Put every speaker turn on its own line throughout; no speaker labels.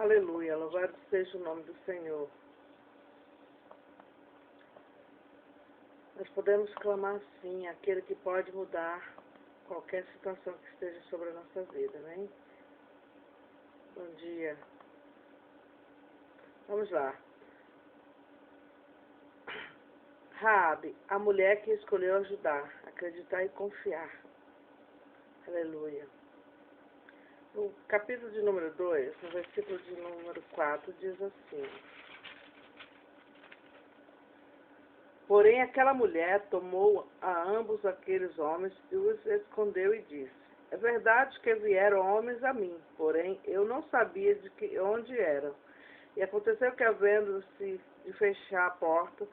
Aleluia, louvado seja o nome do Senhor. Nós podemos clamar sim, aquele que pode mudar qualquer situação que esteja sobre a nossa vida, né? Bom dia. Vamos lá. Raabe, a mulher que escolheu ajudar, acreditar e confiar. Aleluia. No capítulo de número 2, no versículo de número 4, diz assim: Porém, aquela mulher tomou a ambos aqueles homens e os escondeu e disse: É verdade que vieram homens a mim, porém eu não sabia onde eram. E aconteceu que, havendo-se de fechar a porta,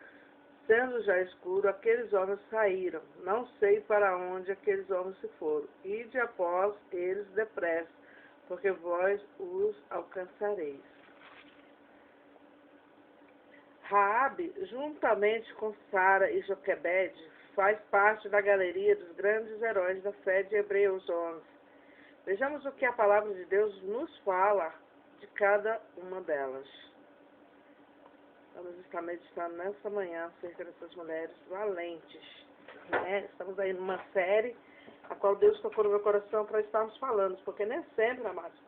sendo já escuro, aqueles homens saíram. Não sei para onde aqueles homens se foram. Ide após eles depressa, porque vós os alcançareis. Raabe, juntamente com Sara e Joquebede, faz parte da galeria dos grandes heróis da fé de Hebreus 11. Vejamos o que a palavra de Deus nos fala de cada uma delas. Vamos estar meditando nessa manhã acerca dessas mulheres valentes. Estamos aí numa série a qual Deus tocou no meu coração para estarmos falando, porque nem sempre, amados,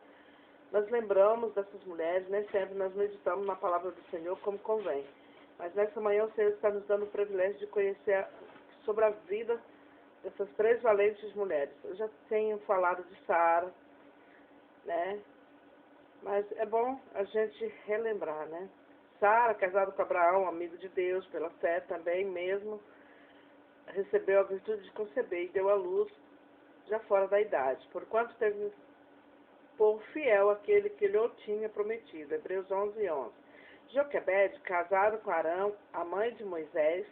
nós lembramos dessas mulheres, nem sempre nós meditamos na palavra do Senhor como convém. Mas nessa manhã o Senhor está nos dando o privilégio de conhecer sobre a vida dessas três valentes mulheres. Eu já tenho falado de Sara, né? Mas é bom a gente relembrar, né? Sara, casada com Abraão, amigo de Deus, pela fé também mesmo, recebeu a virtude de conceber e deu à luz já fora da idade, porquanto teve por fiel aquele que lhe tinha prometido. Hebreus 11:11. Joquebede, casado com Arão, a mãe de Moisés,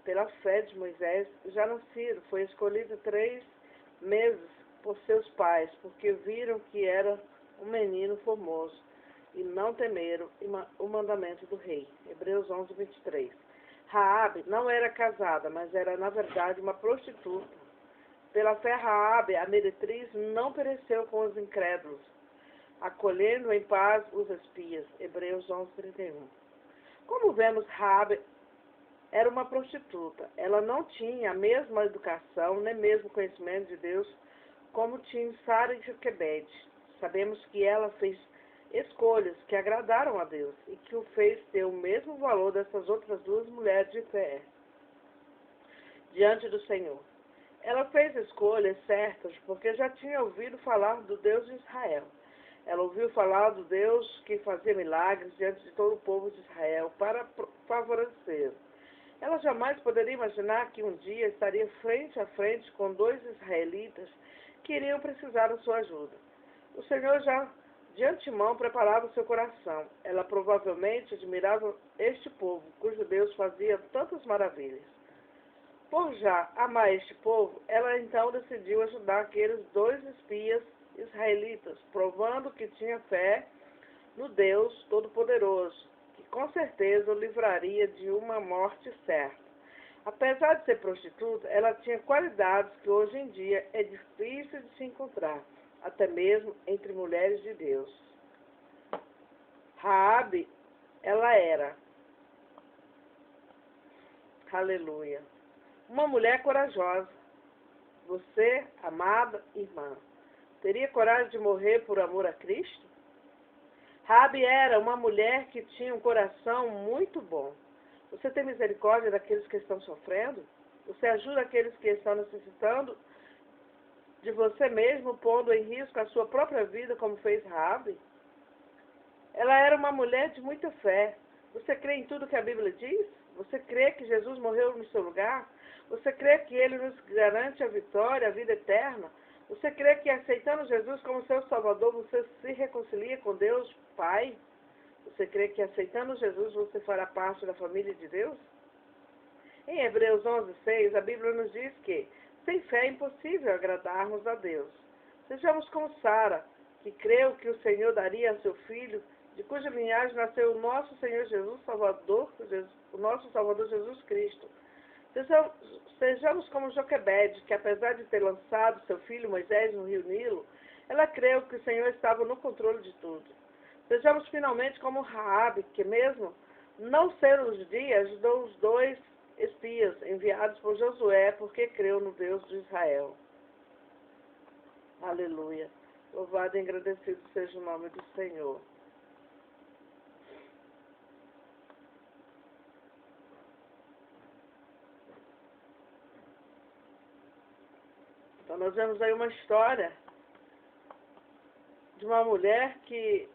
pela fé de Moisés, já nascido, foi escolhido 3 meses por seus pais, porque viram que era um menino formoso, e não temeram o mandamento do rei. Hebreus 11:23. Raabe não era casada, mas era, na verdade, uma prostituta. Pela fé, Raabe, a meretriz, não pereceu com os incrédulos, acolhendo em paz os espias. Hebreus 11:31. Como vemos, Raabe era uma prostituta. Ela não tinha a mesma educação, nem mesmo conhecimento de Deus, como tinha Sara e Joquebede. Sabemos que ela fez escolhas que agradaram a Deus e que o fez ter o mesmo valor dessas outras 2 mulheres de fé diante do Senhor. Ela fez escolhas certas porque já tinha ouvido falar do Deus de Israel. Ela ouviu falar do Deus que fazia milagres diante de todo o povo de Israel para favorecê-lo. Ela jamais poderia imaginar que um dia estaria frente a frente com 2 israelitas que iriam precisar da sua ajuda. O Senhor já de antemão preparava o seu coração. Ela provavelmente admirava este povo, cujo Deus fazia tantas maravilhas. Por já amar este povo, ela então decidiu ajudar aqueles 2 espias israelitas, provando que tinha fé no Deus Todo-Poderoso, que com certeza o livraria de uma morte certa. Apesar de ser prostituta, ela tinha qualidades que hoje em dia é difícil de se encontrar, até mesmo entre mulheres de Deus. Raabe, ela era, aleluia, uma mulher corajosa. Você, amada irmã, teria coragem de morrer por amor a Cristo? Raabe era uma mulher que tinha um coração muito bom. Você tem misericórdia daqueles que estão sofrendo? Você ajuda aqueles que estão necessitando de você mesmo, pondo em risco a sua própria vida, como fez Raabe? Ela era uma mulher de muita fé. Você crê em tudo que a Bíblia diz? Você crê que Jesus morreu no seu lugar? Você crê que Ele nos garante a vitória, a vida eterna? Você crê que aceitando Jesus como seu Salvador, você se reconcilia com Deus, Pai? Você crê que aceitando Jesus, você fará parte da família de Deus? Em Hebreus 11:6, a Bíblia nos diz que sem fé é impossível agradarmos a Deus. Sejamos como Sara, que creu que o Senhor daria a seu filho, de cuja linhagem nasceu o nosso Senhor Jesus, o nosso Salvador Jesus Cristo. Sejamos como Joquebede, que apesar de ter lançado seu filho Moisés no rio Nilo, ela creu que o Senhor estava no controle de tudo. Sejamos finalmente como Raabe, que mesmo não sendo judia, ajudou os dois espias enviados por Josué, porque creu no Deus de Israel. Aleluia. Louvado e agradecido seja o nome do Senhor. Então nós vemos aí uma história de uma mulher que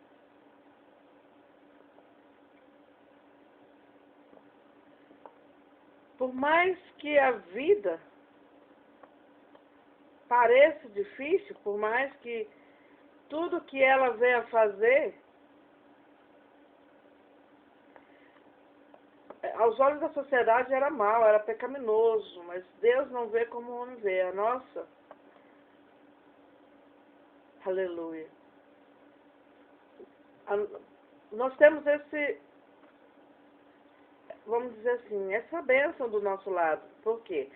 por mais que a vida pareça difícil, por mais que tudo que ela veio a fazer, aos olhos da sociedade era mal, era pecaminoso, mas Deus não vê como o homem vê. A nossa, aleluia. Nós temos esse, vamos dizer assim, essa bênção do nosso lado. Por quê?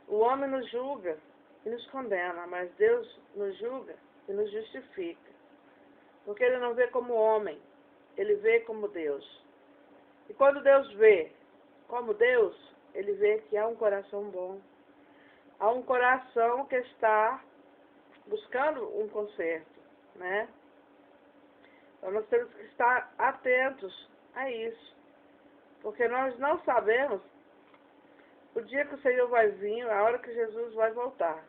O homem nos julga e nos condena, mas Deus nos julga e nos justifica. Porque Ele não vê como homem, Ele vê como Deus. E quando Deus vê como Deus, Ele vê que há um coração bom. Há um coração que está buscando um conserto, né? Então nós temos que estar atentos a isso. Porque nós não sabemos o dia que o Senhor vai vir, a hora que Jesus vai voltar.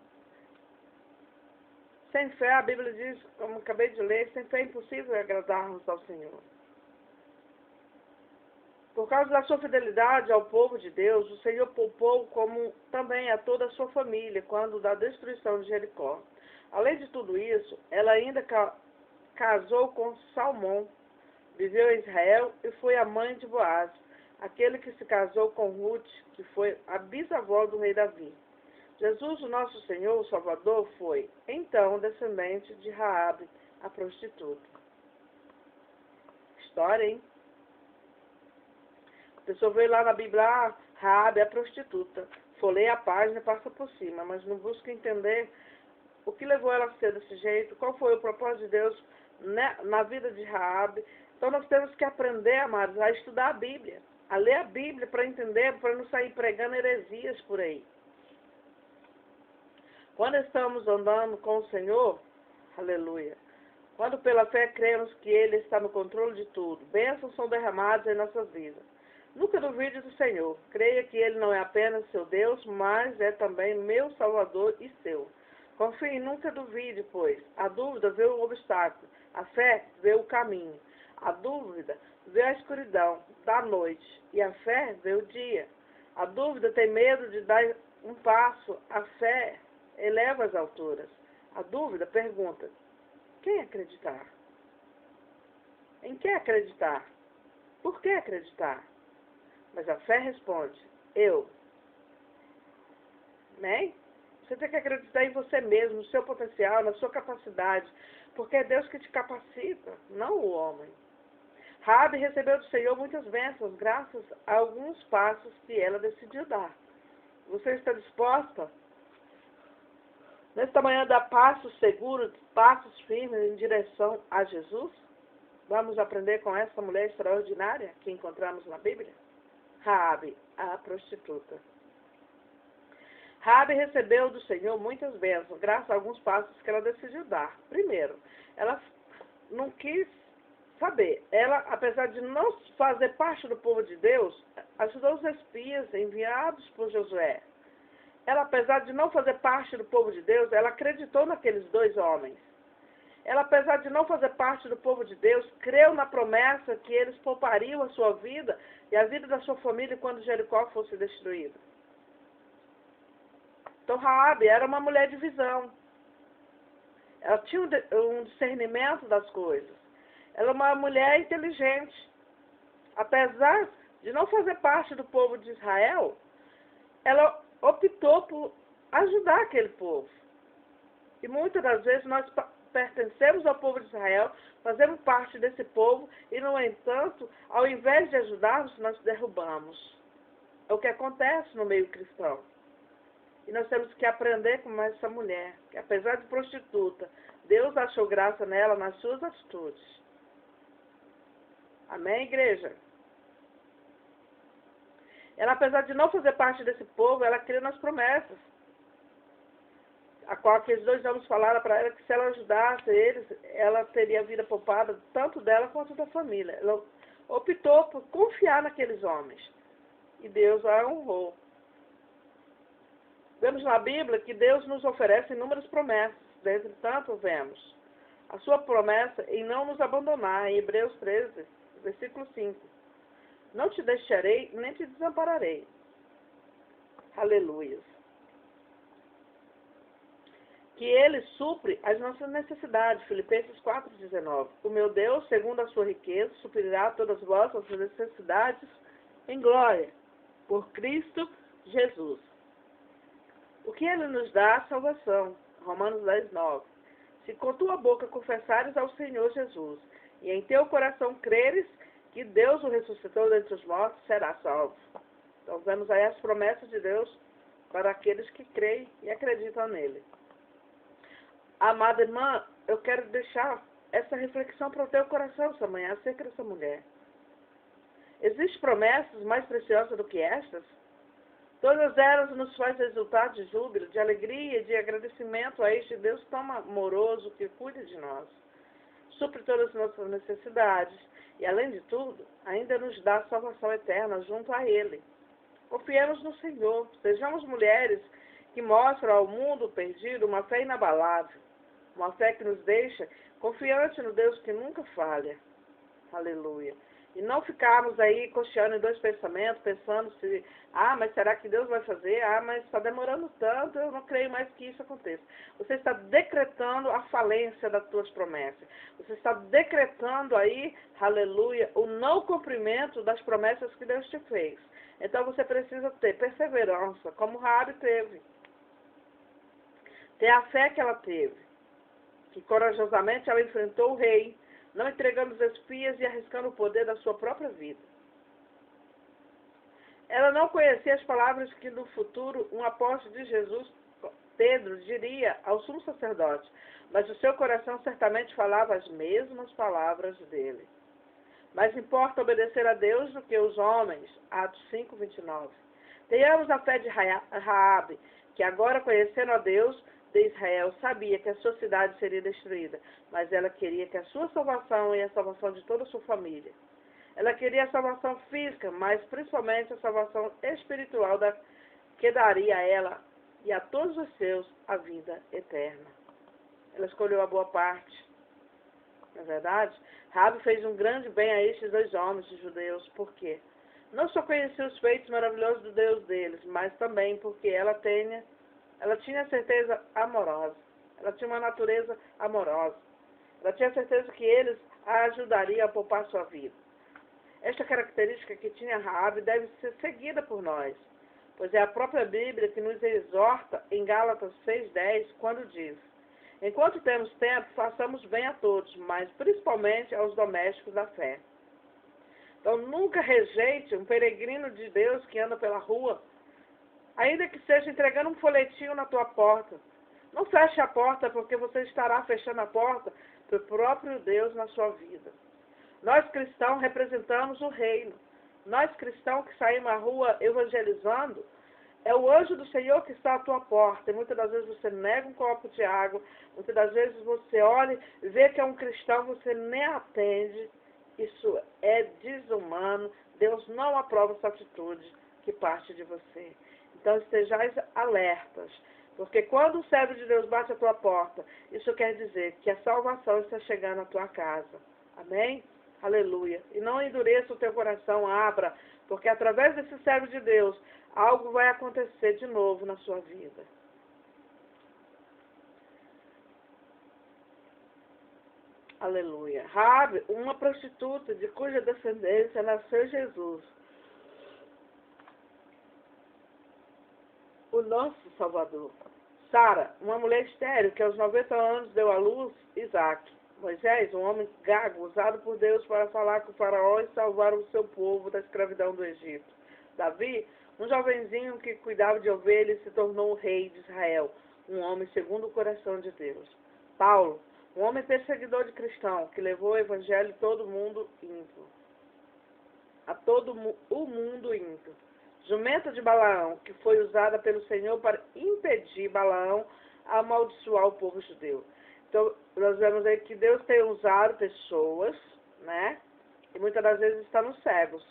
Sem fé, a Bíblia diz, como acabei de ler, sem fé é impossível agradarmos ao Senhor. Por causa da sua fidelidade ao povo de Deus, o Senhor poupou como também a toda a sua família, quando da destruição de Jericó. Além de tudo isso, ela ainda casou com Salmão, viveu em Israel e foi a mãe de Boaz, aquele que se casou com Ruth, que foi a bisavó do rei Davi. Jesus, o nosso Senhor, o Salvador, foi, então, descendente de Raabe, a prostituta. História, hein? A pessoa veio lá na Bíblia, Raabe, a prostituta. Folheia a página e passa por cima, mas não busca entender o que levou ela a ser desse jeito, qual foi o propósito de Deus na vida de Raabe. Então nós temos que aprender, amados, a estudar a Bíblia, a ler a Bíblia para entender, para não sair pregando heresias por aí. Quando estamos andando com o Senhor, aleluia, quando pela fé cremos que Ele está no controle de tudo, bênçãos são derramadas em nossas vidas. Nunca duvide do Senhor. Creia que Ele não é apenas seu Deus, mas é também meu Salvador e seu. Confie e nunca duvide, pois a dúvida vê o obstáculo, a fé vê o caminho. A dúvida vê a escuridão da noite e a fé vê o dia. A dúvida tem medo de dar um passo, a fé eleva as alturas. A dúvida pergunta: quem acreditar? Em que acreditar? Por que acreditar? Mas a fé responde: eu. Amém? Você tem que acreditar em você mesmo, no seu potencial, na sua capacidade, porque é Deus que te capacita, não o homem. Raabe recebeu do Senhor muitas bênçãos, graças a alguns passos que ela decidiu dar. Você está disposta? Nesta manhã, dar passos seguros, passos firmes em direção a Jesus? Vamos aprender com essa mulher extraordinária que encontramos na Bíblia? Raabe, a prostituta. Raabe recebeu do Senhor muitas bênçãos, graças a alguns passos que ela decidiu dar. Primeiro, ela não quis saber. Ela, apesar de não fazer parte do povo de Deus, ajudou os espias enviados por Josué. Ela, apesar de não fazer parte do povo de Deus, ela acreditou naqueles dois homens. Ela, apesar de não fazer parte do povo de Deus, creu na promessa que eles poupariam a sua vida e a vida da sua família quando Jericó fosse destruída. Então, Raabe era uma mulher de visão. Ela tinha um discernimento das coisas. Ela é uma mulher inteligente. Apesar de não fazer parte do povo de Israel, ela optou por ajudar aquele povo. E muitas das vezes nós pertencemos ao povo de Israel, fazemos parte desse povo e, no entanto, ao invés de ajudarmos, nós derrubamos. É o que acontece no meio cristão. E nós temos que aprender com essa mulher, que apesar de prostituta, Deus achou graça nela nas suas atitudes. Amém, igreja? Ela, apesar de não fazer parte desse povo, ela crê nas promessas. A qual aqueles 2 homens falaram para ela que se ela ajudasse eles, ela teria a vida poupada, tanto dela quanto da família. Ela optou por confiar naqueles homens. E Deus a honrou. Vemos na Bíblia que Deus nos oferece inúmeras promessas. Dentre tanto, vemos a sua promessa em não nos abandonar, em Hebreus 13, versículo 5. Não te deixarei, nem te desampararei. Aleluia. Que Ele supre as nossas necessidades. Filipenses 4,19. O meu Deus, segundo a sua riqueza, suprirá todas as vossas necessidades em glória, por Cristo Jesus. O que Ele nos dá? A salvação. Romanos 10,9. Se com tua boca confessares ao Senhor Jesus, e em teu coração creres que Deus o ressuscitou dentre os mortos, será salvo. Então vemos aí as promessas de Deus para aqueles que creem e acreditam nele. Amada irmã, eu quero deixar essa reflexão para o teu coração essa manhã, acerca dessa mulher. Existem promessas mais preciosas do que estas? Todas elas nos fazem resultar de júbilo, de alegria e de agradecimento a este Deus tão amoroso que cuida de nós. Supre todas as nossas necessidades e, além de tudo, ainda nos dá salvação eterna junto a Ele. Confiemos no Senhor. Sejamos mulheres que mostram ao mundo perdido uma fé inabalável, uma fé que nos deixa confiante no Deus que nunca falha. Aleluia. E não ficarmos aí cocheando em 2 pensamentos, pensando se, mas será que Deus vai fazer? Mas está demorando tanto, eu não creio mais que isso aconteça. Você está decretando a falência das tuas promessas. Você está decretando aí, aleluia, o não cumprimento das promessas que Deus te fez. Então você precisa ter perseverança, como Raabe teve. Ter a fé que ela teve. Que corajosamente ela enfrentou o rei, não entregando os espias e arriscando o poder da sua própria vida. Ela não conhecia as palavras que no futuro um apóstolo de Jesus, Pedro, diria ao sumo sacerdote, mas o seu coração certamente falava as mesmas palavras dele. Mais importa obedecer a Deus do que os homens. Atos 5, 29. Tenhamos a fé de Raabe, que agora conhecendo a Deus de Israel, sabia que a sua cidade seria destruída, mas ela queria que a sua salvação e a salvação de toda a sua família. Ela queria a salvação física, mas principalmente a salvação espiritual que daria a ela e a todos os seus a vida eterna. Ela escolheu a boa parte. Não é verdade? Raabe fez um grande bem a estes 2 homens judeus. Por quê? Não só conhecia os feitos maravilhosos do Deus deles, mas também porque ela tinha certeza amorosa. Ela tinha uma natureza amorosa. Ela tinha certeza que eles a ajudariam a poupar sua vida. Esta característica que tinha Raabe deve ser seguida por nós, pois é a própria Bíblia que nos exorta em Gálatas 6,10, quando diz: enquanto temos tempo, façamos bem a todos, mas principalmente aos domésticos da fé. Então nunca rejeite um peregrino de Deus que anda pela rua, ainda que seja entregando um folhetinho na tua porta. Não feche a porta, porque você estará fechando a porta para o próprio Deus na sua vida. Nós cristãos representamos o reino. Nós cristãos que saímos à rua evangelizando, é o anjo do Senhor que está à tua porta. E muitas das vezes você nega um copo de água, muitas das vezes você olha e vê que é um cristão, você nem atende. Isso é desumano. Deus não aprova essa atitude que parte de você. Então estejais alertas, porque quando o servo de Deus bate à tua porta, isso quer dizer que a salvação está chegando à tua casa. Amém? Aleluia. E não endureça o teu coração, abra, porque através desse servo de Deus, algo vai acontecer de novo na sua vida. Aleluia. Raabe, uma prostituta de cuja descendência nasceu Jesus, o nosso Salvador. Sara, uma mulher estéril que aos 90 anos deu à luz Isaac. Moisés, um homem gago, usado por Deus para falar com o faraó e salvar o seu povo da escravidão do Egito. Davi, um jovenzinho que cuidava de ovelhas e se tornou o rei de Israel, um homem segundo o coração de Deus. Paulo, um homem perseguidor de cristão, que levou o evangelho a todo mundo ímpio. a todo o mundo ímpio. Jumenta de Balaão, que foi usada pelo Senhor para impedir Balaão a amaldiçoar o povo judeu. Então, nós vemos aí que Deus tem usado pessoas, né? E muitas das vezes estamos cegos.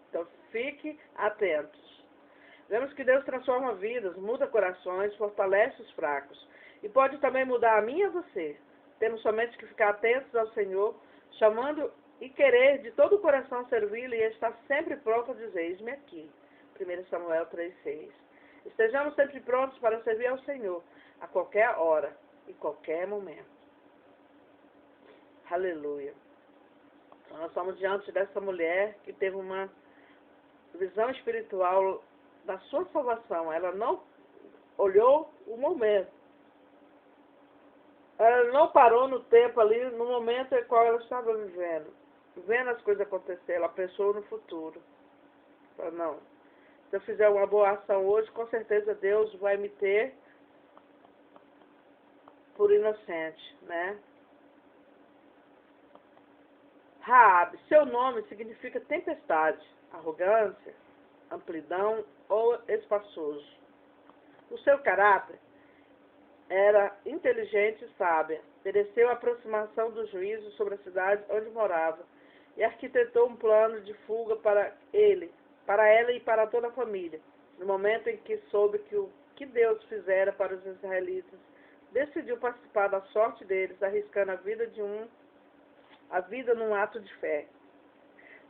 Então, fique atentos. Vemos que Deus transforma vidas, muda corações, fortalece os fracos. E pode também mudar a mim e a você. Temos somente que ficar atentos ao Senhor, chamando e querer de todo o coração servi-lo e estar sempre pronto a dizer, eis-me aqui. 1 Samuel 3,6. Estejamos sempre prontos para servir ao Senhor, a qualquer hora e qualquer momento. Aleluia. Então, nós estamos diante dessa mulher que teve uma visão espiritual da sua salvação. Ela não olhou o momento. Ela não parou no tempo ali, no momento em qual ela estava vivendo. Vendo as coisas acontecer, ela pensou no futuro. Falou, não, se eu fizer uma boa ação hoje, com certeza Deus vai me ter por inocente, né? Raabe, seu nome significa tempestade, arrogância, amplidão ou espaçoso. O seu caráter era inteligente e sábia, mereceu a aproximação do juízo sobre a cidade onde morava e arquitetou um plano de fuga para ela e para toda a família. No momento em que soube que o que Deus fizera para os israelitas, decidiu participar da sorte deles, arriscando a vida num ato de fé.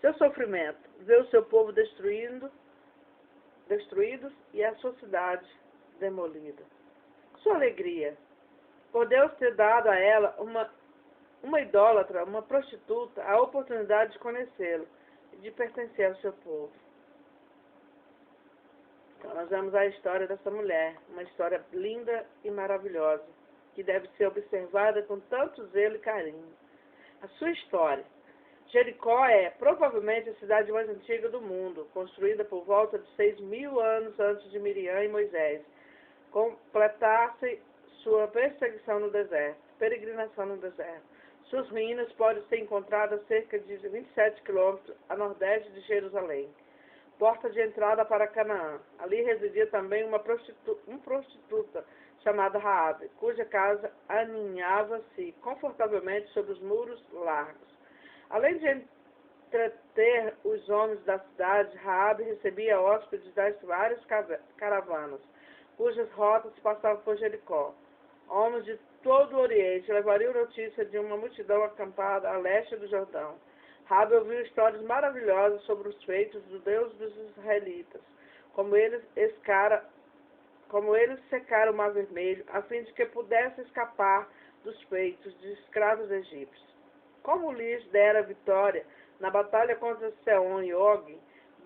Seu sofrimento, ver o seu povo destruídos e a sua cidade demolida. Sua alegria, por Deus ter dado a ela, uma idólatra, uma prostituta, a oportunidade de conhecê-lo e de pertencer ao seu povo. Então, nós vemos a história dessa mulher, uma história linda e maravilhosa, que deve ser observada com tanto zelo e carinho. A sua história. Jericó é provavelmente a cidade mais antiga do mundo, construída por volta de 6.000 anos antes de Miriam e Moisés completasse sua peregrinação no deserto. Suas ruínas podem ser encontradas a cerca de 27 quilômetros a nordeste de Jerusalém. Porta de entrada para Canaã. Ali residia também uma prostituta chamada Raabe, cuja casa aninhava-se confortavelmente sobre os muros largos. Além de entreter os homens da cidade, Raabe recebia hóspedes das várias caravanas, cujas rotas passavam por Jericó. Homens de todo o Oriente levariam notícia de uma multidão acampada a leste do Jordão. Raabe ouviu histórias maravilhosas sobre os feitos do Deus dos israelitas, como eles secaram o Mar Vermelho, a fim de que pudesse escapar dos feitos de escravos egípcios. Como lhes dera vitória na batalha contra Seom e Og,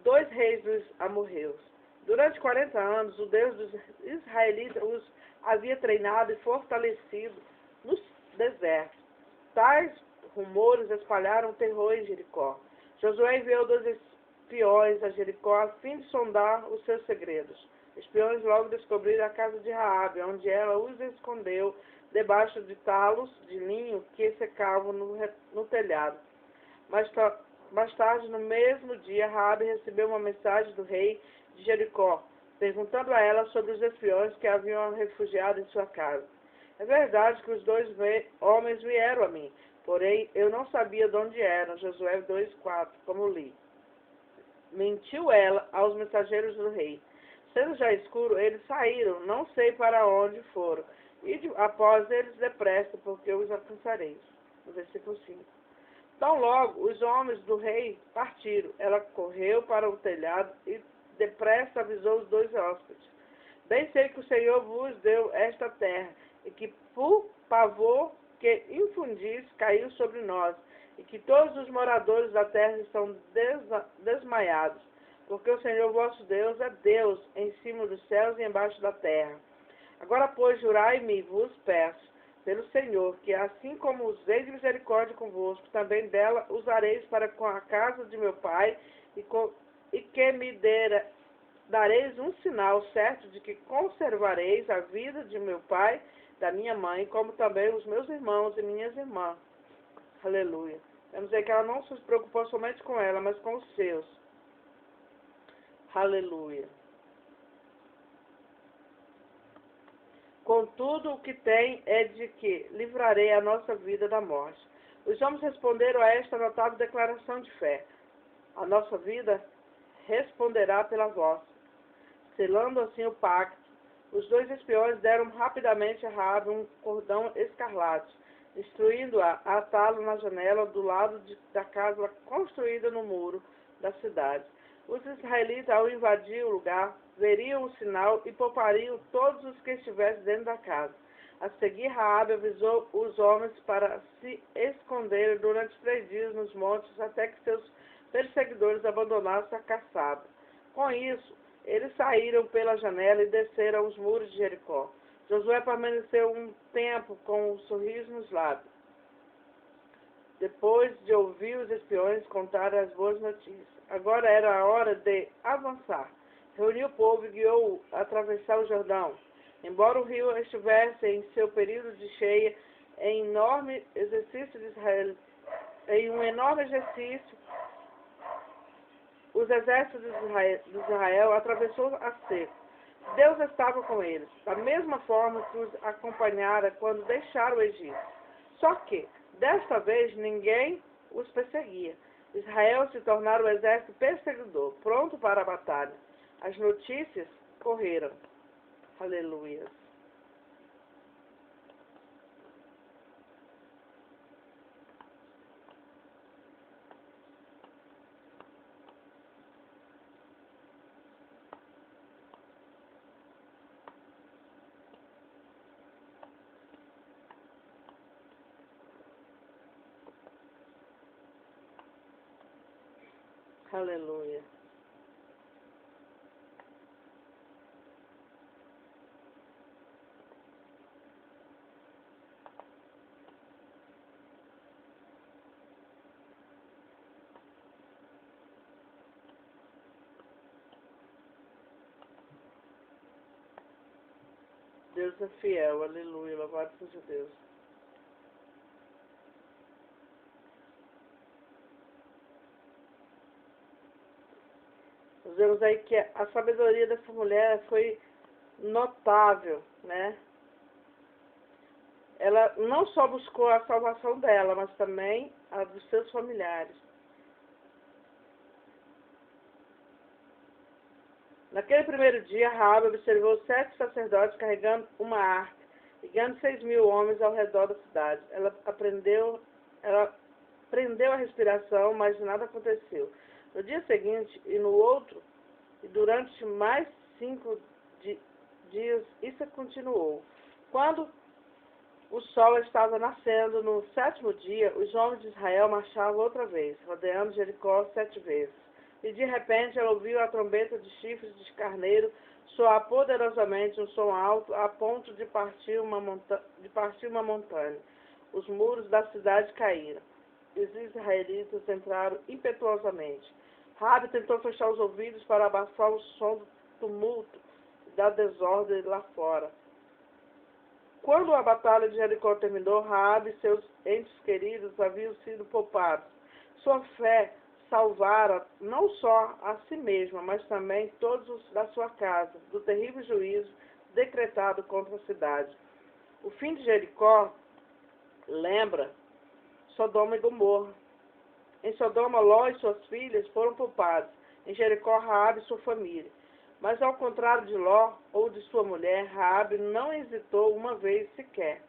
2 reis dos amorreus. Durante 40 anos, o Deus dos israelitas os havia treinado e fortalecido no deserto. Tais rumores espalharam terror em Jericó. Josué enviou 2 espiões a Jericó a fim de sondar os seus segredos. Espiões logo descobriram a casa de Raabe, onde ela os escondeu debaixo de talos de linho que secavam no telhado. Mais tarde, no mesmo dia, Raabe recebeu uma mensagem do rei de Jericó, perguntando a ela sobre os espiões que haviam refugiado em sua casa. É verdade que os 2 homens vieram a mim, porém eu não sabia de onde eram. Josué 2,4, como li. Mentiu ela aos mensageiros do rei. Sendo já escuro, eles saíram, não sei para onde foram, e após eles depressa, porque eu os alcançarei. No versículo 5. Tão logo os homens do rei partiram. Ela correu para o telhado e depressa avisou os 2 hóspedes. Bem sei que o Senhor vos deu esta terra, e que por pavor que infundis caiu sobre nós, e que todos os moradores da terra estão desmaiados, porque o Senhor vosso Deus é Deus em cima dos céus e embaixo da terra. Agora, pois, jurai-me, vos peço, pelo Senhor, que assim como usei de misericórdia convosco, também dela usareis para com a casa de meu pai, e que me dareis um sinal certo de que conservareis a vida de meu pai, da minha mãe, como também os meus irmãos e minhas irmãs. Aleluia. Vamos dizer que ela não se preocupou somente com ela, mas com os seus. Aleluia. Contudo, o que tem é de que livrarei a nossa vida da morte. Os homens responderam a esta notável declaração de fé. A nossa vida responderá pela vossa. Selando assim o pacto, os dois espiões deram rapidamente a Raabe um cordão escarlate, instruindo-a a atá-lo na janela do lado da casa construída no muro da cidade. Os israelitas, ao invadir o lugar, veriam o sinal e poupariam todos os que estivessem dentro da casa. A seguir, Raabe avisou os homens para se esconderem durante 3 dias nos montes até que seus perseguidores abandonassem a caçada. Com isso, eles saíram pela janela e desceram os muros de Jericó. Josué permaneceu um tempo com um sorriso nos lábios, depois de ouvir os espiões contar as boas notícias. Agora era a hora de avançar. Reuniu o povo e guiou-o a atravessar o Jordão. Embora o rio estivesse em seu período de cheia, em um enorme exercício, os exércitos de Israel atravessou a seco. Deus estava com eles, da mesma forma que os acompanhara quando deixaram o Egito. Só que, desta vez, ninguém os perseguia. Israel se tornara o exército perseguidor, pronto para a batalha. As notícias correram. Aleluia. Aleluia. Deus é fiel, aleluia, louvado seja Deus. Nós vemos aí que a sabedoria dessa mulher foi notável, né? Ela não só buscou a salvação dela, mas também a dos seus familiares. Naquele primeiro dia, Raabe observou 7 sacerdotes carregando uma arca, e guiando 6.000 homens ao redor da cidade. Ela prendeu a respiração, mas nada aconteceu. No dia seguinte e no outro, e durante mais 5 dias, isso continuou. Quando o sol estava nascendo, no 7º dia, os homens de Israel marchavam outra vez, rodeando Jericó 7 vezes. E de repente ela ouviu a trombeta de chifres de carneiro soar poderosamente, um som alto, a ponto de partir uma montanha. Os muros da cidade caíram. Os israelitas entraram impetuosamente. Raabe tentou fechar os ouvidos para abafar o som do tumulto e da desordem lá fora. Quando a batalha de Jericó terminou, Raabe e seus entes queridos haviam sido poupados. Sua fé salvara não só a si mesma, mas também todos os da sua casa, do terrível juízo decretado contra a cidade. O fim de Jericó lembra Sodoma e Gomorra. Em Sodoma, Ló e suas filhas foram poupados. Em Jericó, Raabe e sua família. Mas ao contrário de Ló ou de sua mulher, Raabe não hesitou uma vez sequer.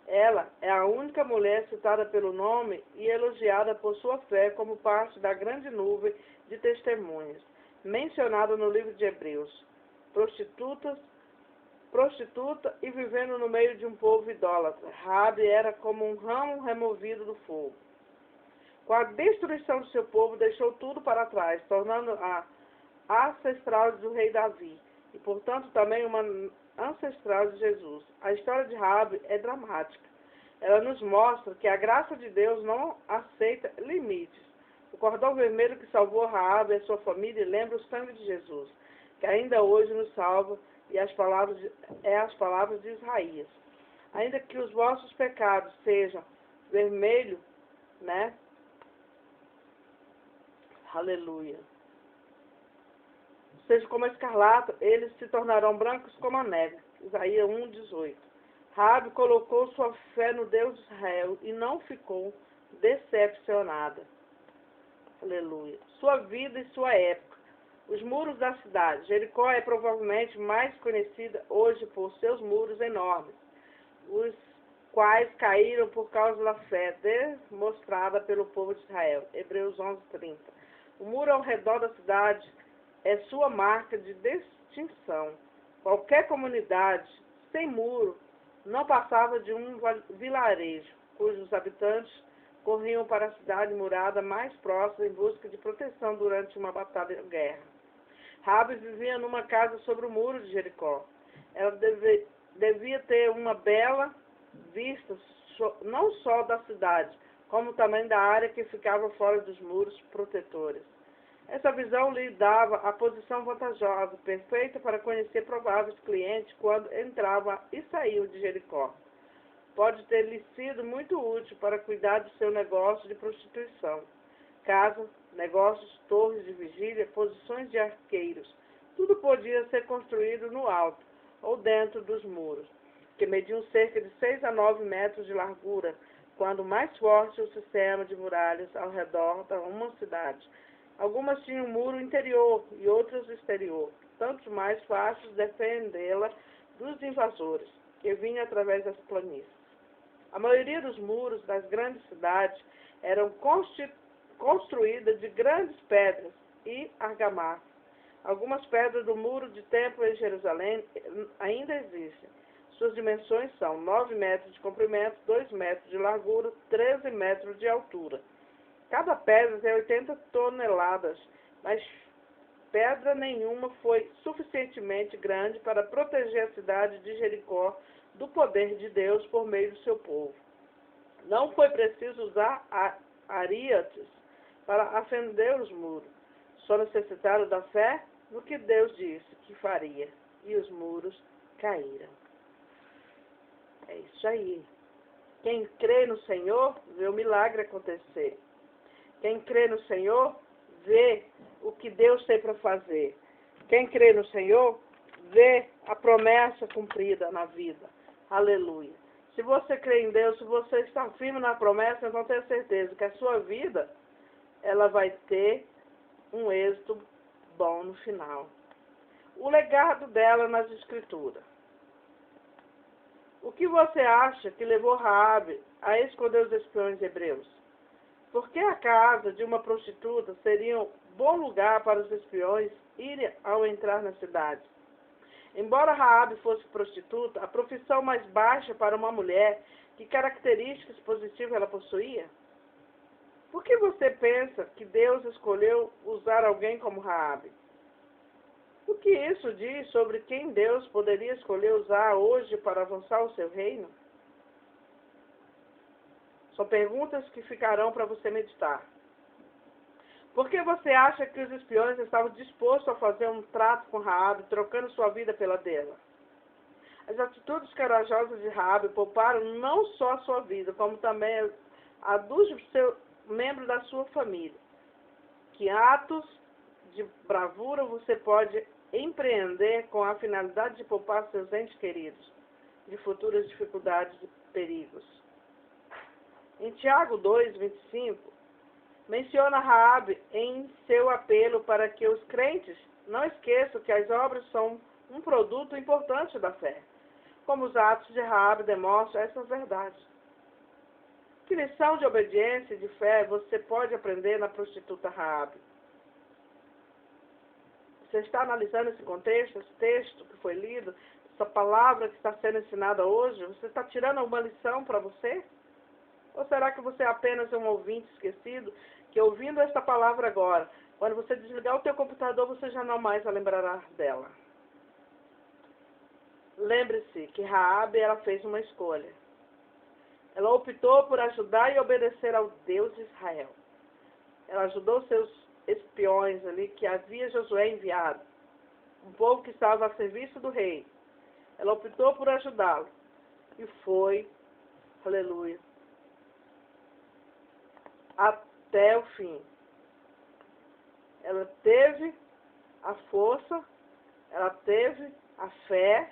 Ela é a única mulher citada pelo nome e elogiada por sua fé como parte da grande nuvem de testemunhas, mencionada no livro de Hebreus. Prostituta e vivendo no meio de um povo idólatra, Raabe era como um ramo removido do fogo. Com a destruição do seu povo, deixou tudo para trás, tornando-a ancestral do rei Davi, e portanto também uma ancestral de Jesus. A história de Raabe é dramática. Ela nos mostra que a graça de Deus não aceita limites. O cordão vermelho que salvou Raabe e a sua família lembra o sangue de Jesus, que ainda hoje nos salva, e as palavras de Isaías. Ainda que os vossos pecados sejam vermelho, né, Aleluia. Seja como a escarlata, eles se tornarão brancos como a neve. Isaías 1:18. Raabe colocou sua fé no Deus de Israel e não ficou decepcionada. Aleluia. Sua vida e sua época. Os muros da cidade. Jericó é provavelmente mais conhecida hoje por seus muros enormes, os quais caíram por causa da fé demonstrada pelo povo de Israel. Hebreus 11:30. O muro ao redor da cidade é sua marca de distinção. Qualquer comunidade sem muro não passava de um vilarejo, cujos habitantes corriam para a cidade murada mais próxima em busca de proteção durante uma batalha ou guerra. Raabe vivia numa casa sobre o muro de Jericó. Ela devia ter uma bela vista não só da cidade, como também da área que ficava fora dos muros protetores. Essa visão lhe dava a posição vantajosa, perfeita para conhecer prováveis clientes quando entravam e saíam de Jericó. Pode ter lhe sido muito útil para cuidar do seu negócio de prostituição. Casas, negócios, torres de vigília, posições de arqueiros. Tudo podia ser construído no alto ou dentro dos muros, que mediam cerca de 6 a 9 metros de largura, quando mais forte o sistema de muralhas ao redor de uma cidade. Algumas tinham muro interior e outras exterior, tanto mais fáceis de defendê-la dos invasores, que vinham através das planícies. A maioria dos muros das grandes cidades eram construídas de grandes pedras e argamassa. Algumas pedras do muro de templo em Jerusalém ainda existem. Suas dimensões são 9 metros de comprimento, 2 metros de largura, 13 metros de altura. Cada pedra tem 80 toneladas, mas pedra nenhuma foi suficientemente grande para proteger a cidade de Jericó do poder de Deus por meio do seu povo. Não foi preciso usar ariates para acender os muros. Só necessitaram da fé no que Deus disse que faria, e os muros caíram. É isso aí. Quem crê no Senhor, vê o milagre acontecer. Quem crê no Senhor, vê o que Deus tem para fazer. Quem crê no Senhor, vê a promessa cumprida na vida. Aleluia. Se você crê em Deus, se você está firme na promessa, então tenha certeza que a sua vida, ela vai ter um êxito bom no final. O legado dela nas Escrituras. O que você acha que levou Raabe a esconder os espiões hebreus? Por que a casa de uma prostituta seria um bom lugar para os espiões irem ao entrar na cidade? Embora Raabe fosse prostituta, a profissão mais baixa para uma mulher, que características positivas ela possuía? Por que você pensa que Deus escolheu usar alguém como Raabe? O que isso diz sobre quem Deus poderia escolher usar hoje para avançar o seu reino? São perguntas que ficarão para você meditar. Por que você acha que os espiões estavam dispostos a fazer um trato com Raabe, trocando sua vida pela dela? As atitudes corajosas de Raabe pouparam não só a sua vida, como também a dos membros da sua família. Que atos de bravura você pode empreender com a finalidade de poupar seus entes queridos de futuras dificuldades e perigos? Em Tiago 2:25, menciona Raabe em seu apelo para que os crentes não esqueçam que as obras são um produto importante da fé, como os atos de Raabe demonstram essa verdade. Que lição de obediência e de fé você pode aprender na prostituta Raabe? Você está analisando esse contexto, esse texto que foi lido, essa palavra que está sendo ensinada hoje? Você está tirando alguma lição para você? Ou será que você é apenas um ouvinte esquecido, que ouvindo esta palavra agora, quando você desligar o teu computador, você já não mais vai lembrar dela? Lembre-se que Raabe, ela fez uma escolha. Ela optou por ajudar e obedecer ao Deus de Israel. Ela ajudou seus espiões ali, que havia Josué enviado, um povo que estava a serviço do rei. Ela optou por ajudá-lo. E foi, aleluia, até o fim. ela teve a força, ela teve a fé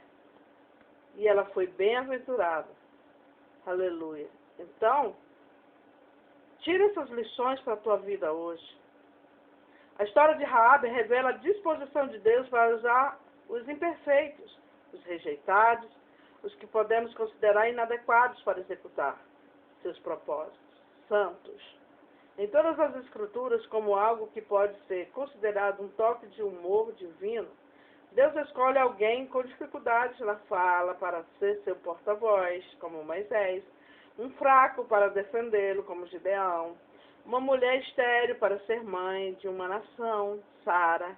e ela foi bem-aventurada. Aleluia. Então, tira essas lições para a tua vida hoje. A história de Raabe revela a disposição de Deus para usar os imperfeitos, os rejeitados, os que podemos considerar inadequados para executar seus propósitos santos. Em todas as escrituras, como algo que pode ser considerado um toque de humor divino, Deus escolhe alguém com dificuldades na fala para ser seu porta-voz, como Moisés, um fraco para defendê-lo, como Gideão, uma mulher estéril para ser mãe de uma nação, Sara,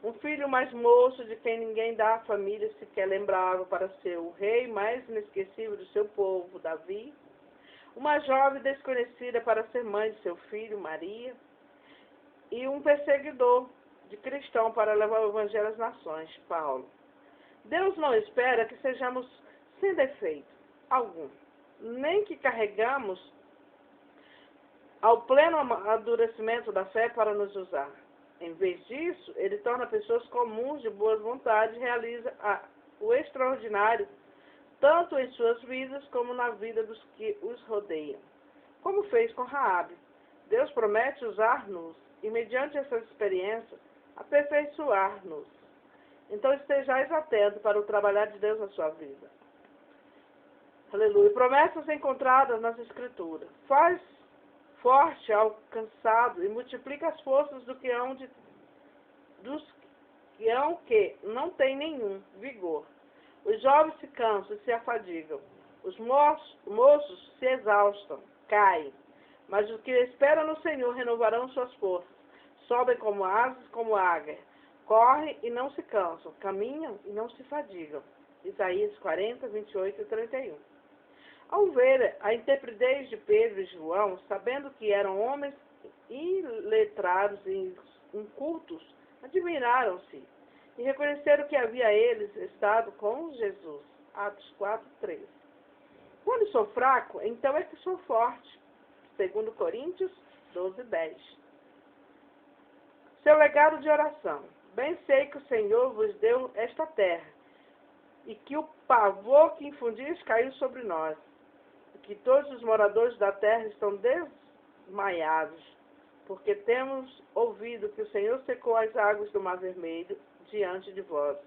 um filho mais moço de quem ninguém da família sequer lembrava para ser o rei mais inesquecível do seu povo, Davi, uma jovem desconhecida para ser mãe de seu filho, Maria, e um perseguidor de cristão para levar o evangelho às nações, Paulo. Deus não espera que sejamos sem defeito algum, nem que carregamos ao pleno amadurecimento da fé para nos usar. Em vez disso, ele torna pessoas comuns de boa vontade e realiza o extraordinário, tanto em suas vidas como na vida dos que os rodeiam. Como fez com Raabe, Deus promete usar-nos e, mediante essa experiência, aperfeiçoar-nos. Então estejais atentos para o trabalhar de Deus na sua vida. Aleluia. Promessas encontradas nas Escrituras. Faz forte ao cansado e multiplica as forças dos que não têm nenhum vigor. Os jovens se cansam e se afadigam. Os moços se exaustam, caem. Mas os que esperam no Senhor renovarão suas forças. Sobem como asas, como águia. Correm e não se cansam. Caminham e não se fadigam. Isaías 40, 28 e 31. Ao ver a intrepidez de Pedro e João, sabendo que eram homens iletrados e incultos, admiraram-se e reconheceram que havia eles estado com Jesus. Atos 4, 3. Quando sou fraco, então é que sou forte. 2 Coríntios 12, 10. Seu legado de oração. Bem sei que o Senhor vos deu esta terra, e que o pavor que infundis caiu sobre nós, e que todos os moradores da terra estão desmaiados, porque temos ouvido que o Senhor secou as águas do Mar Vermelho diante de vós,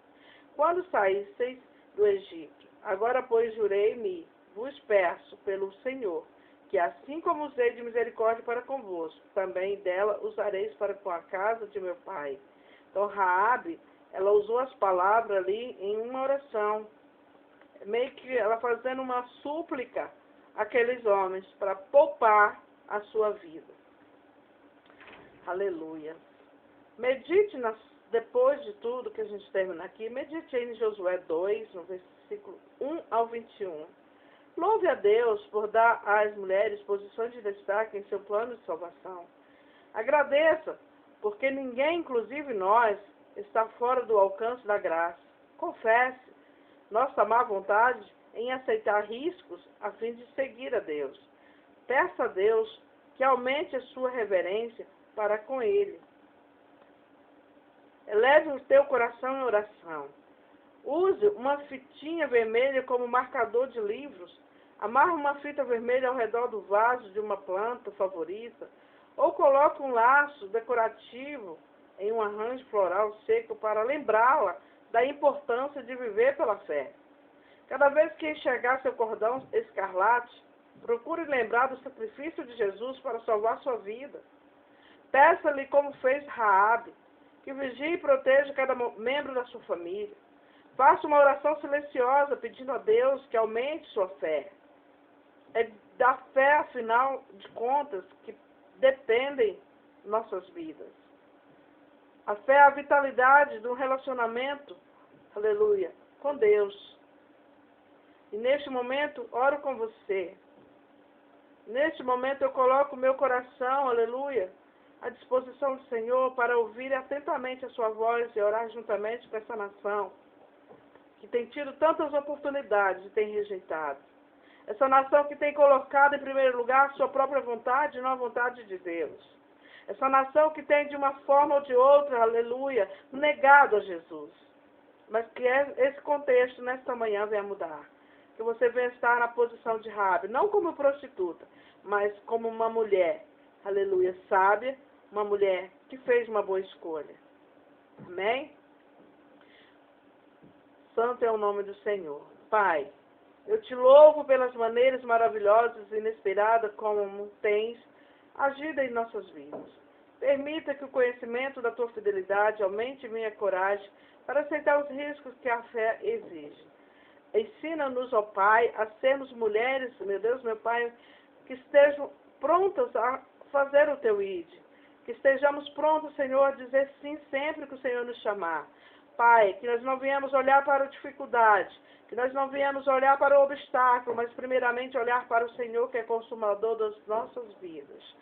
quando saísseis do Egito. Agora, pois, jurei-me, vos peço pelo Senhor, que assim como usei de misericórdia para convosco, também dela usareis para com a casa de meu pai. Então, Raabe, ela usou as palavras ali em uma oração, meio que ela fazendo uma súplica àqueles homens para poupar a sua vida. Aleluia. Medite, depois de tudo que a gente termina aqui, medite aí em Josué 2, no versículo 1 ao 21. Louve a Deus por dar às mulheres posições de destaque em seu plano de salvação. Agradeça, porque ninguém, inclusive nós, está fora do alcance da graça. Confesse nossa má vontade em aceitar riscos a fim de seguir a Deus. Peça a Deus que aumente a sua reverência para com Ele. Eleve o teu coração em oração. Use uma fitinha vermelha como marcador de livros. Amarre uma fita vermelha ao redor do vaso de uma planta favorita. Ou coloque um laço decorativo em um arranjo floral seco para lembrá-la da importância de viver pela fé. Cada vez que enxergar seu cordão escarlate, procure lembrar do sacrifício de Jesus para salvar sua vida. Peça-lhe como fez Raabe, que vigie e proteja cada membro da sua família. Faça uma oração silenciosa pedindo a Deus que aumente sua fé. É da fé, afinal de contas, que dependem nossas vidas. A fé é a vitalidade do relacionamento, aleluia, com Deus. E neste momento, oro com você. Neste momento, eu coloco o meu coração, aleluia, à disposição do Senhor para ouvir atentamente a sua voz e orar juntamente com essa nação, que tem tido tantas oportunidades e tem rejeitado. Essa nação que tem colocado em primeiro lugar a sua própria vontade e não a vontade de Deus. Essa nação que tem de uma forma ou de outra, aleluia, negado a Jesus. Mas que esse contexto nesta manhã venha mudar. Que você venha estar na posição de Raabe, não como prostituta, mas como uma mulher, aleluia, sábia, uma mulher que fez uma boa escolha. Amém? Santo é o nome do Senhor. Pai, eu te louvo pelas maneiras maravilhosas e inesperadas como tens agido em nossas vidas. Permita que o conhecimento da tua fidelidade aumente minha coragem para aceitar os riscos que a fé exige. Ensina-nos, ó Pai, a sermos mulheres, meu Deus, meu Pai, que estejam prontas a fazer o teu ID. Que estejamos prontos, Senhor, a dizer sim sempre que o Senhor nos chamar. Pai, que nós não viemos olhar para a dificuldade, que nós não viemos olhar para o obstáculo, mas primeiramente olhar para o Senhor, que é consumador das nossas vidas.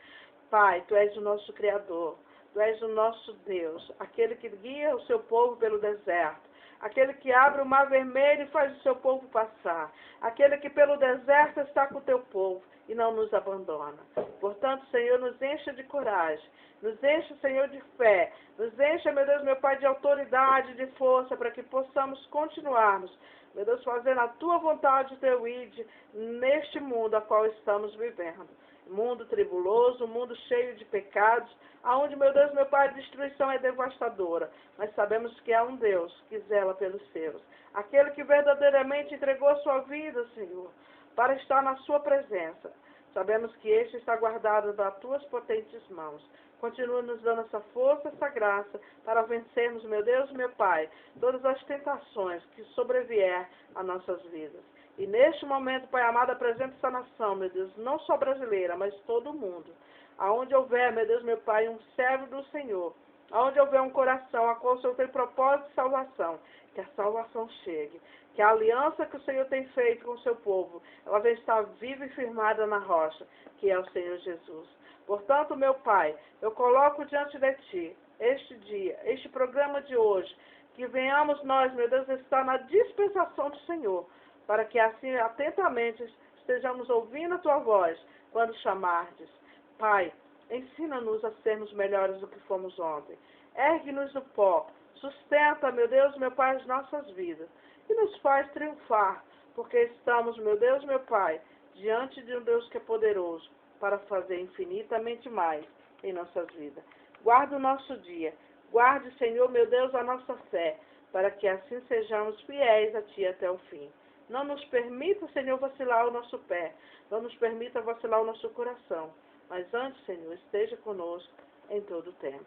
Pai, Tu és o nosso Criador, Tu és o nosso Deus, aquele que guia o seu povo pelo deserto, aquele que abre o mar vermelho e faz o seu povo passar, aquele que pelo deserto está com o teu povo e não nos abandona. Portanto, Senhor, nos encha de coragem, nos encha, Senhor, de fé, nos encha, meu Deus, meu Pai, de autoridade, de força, para que possamos continuarmos, meu Deus, fazendo a Tua vontade, o Teu ID, neste mundo a qual estamos vivendo. Mundo tribuloso, mundo cheio de pecados, aonde, meu Deus, meu Pai, a destruição é devastadora. Mas sabemos que há um Deus que zela pelos seus. Aquele que verdadeiramente entregou a sua vida, Senhor, para estar na sua presença. Sabemos que este está guardado das tuas potentes mãos. Continua nos dando essa força, essa graça, para vencermos, meu Deus, meu Pai, todas as tentações que sobrevier a nossas vidas. E neste momento, Pai amado, apresenta essa nação, meu Deus, não só brasileira, mas todo mundo. Aonde houver, meu Deus, meu Pai, um servo do Senhor, aonde houver um coração a qual o Senhor tem propósito de salvação, que a salvação chegue. Que a aliança que o Senhor tem feito com o seu povo, ela venha estar viva e firmada na rocha, que é o Senhor Jesus. Portanto, meu Pai, eu coloco diante de Ti este dia, este programa de hoje, que venhamos nós, meu Deus, estar na dispensação do Senhor, para que assim, atentamente, estejamos ouvindo a Tua voz quando chamardes. Pai, ensina-nos a sermos melhores do que fomos ontem. Ergue-nos do pó, sustenta, meu Deus, meu Pai, as nossas vidas e nos faz triunfar, porque estamos, meu Deus, meu Pai, diante de um Deus que é poderoso para fazer infinitamente mais em nossas vidas. Guarda o nosso dia, guarde, Senhor, meu Deus, a nossa fé, para que assim sejamos fiéis a Ti até o fim. Não nos permita, Senhor, vacilar o nosso pé, não nos permita vacilar o nosso coração, mas antes, Senhor, esteja conosco em todo o tempo.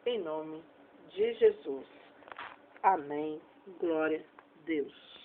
Em nome de Jesus. Amém. Glória a Deus.